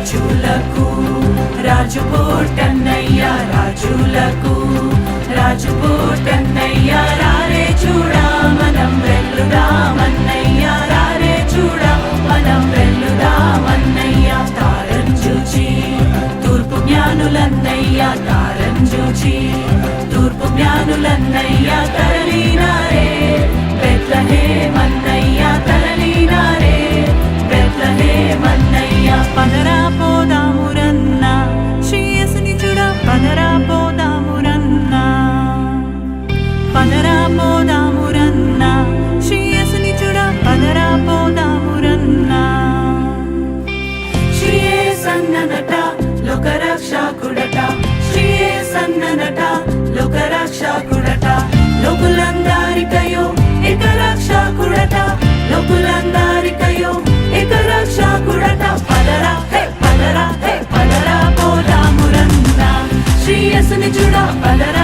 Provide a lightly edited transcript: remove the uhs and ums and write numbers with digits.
రాజులకు రాజుపోటన్నయ్య రాజులకు రాజుపోటన్నయ్య రారే చూడా మనం వెల్లుదామన్నయ్య రారే చూడా మనం వెల్లుదామన్నయ్య తారం చూచి తూర్పు జ్ఞానులన్నయ్య తారం చూచి తూర్పు జ్ఞానులన్నయ్య తరలినారే బెత్లెహేమన్నయ్య తరలినారే బెత్లెహేమన్నయ్య పదరా పోదామురన్న శ్రీయేసుని చూడ పదరా పోదామురన్న పదరా పోదామురన్న శ్రీయేసుని చూడ పదరా పోదామురన్న శ్రీయేసన్ననట లోకరక్షకుడట శ్రీయేసన్ననట లోకరక్షకుడట లోకులందరికయో ఏక రక్షకుడట లోకులందరికయో ఏక రక్షకుడట పదరా హే పదరా హే పదరా పోదామురన్న శ్రీయేసుని చూడ పదరా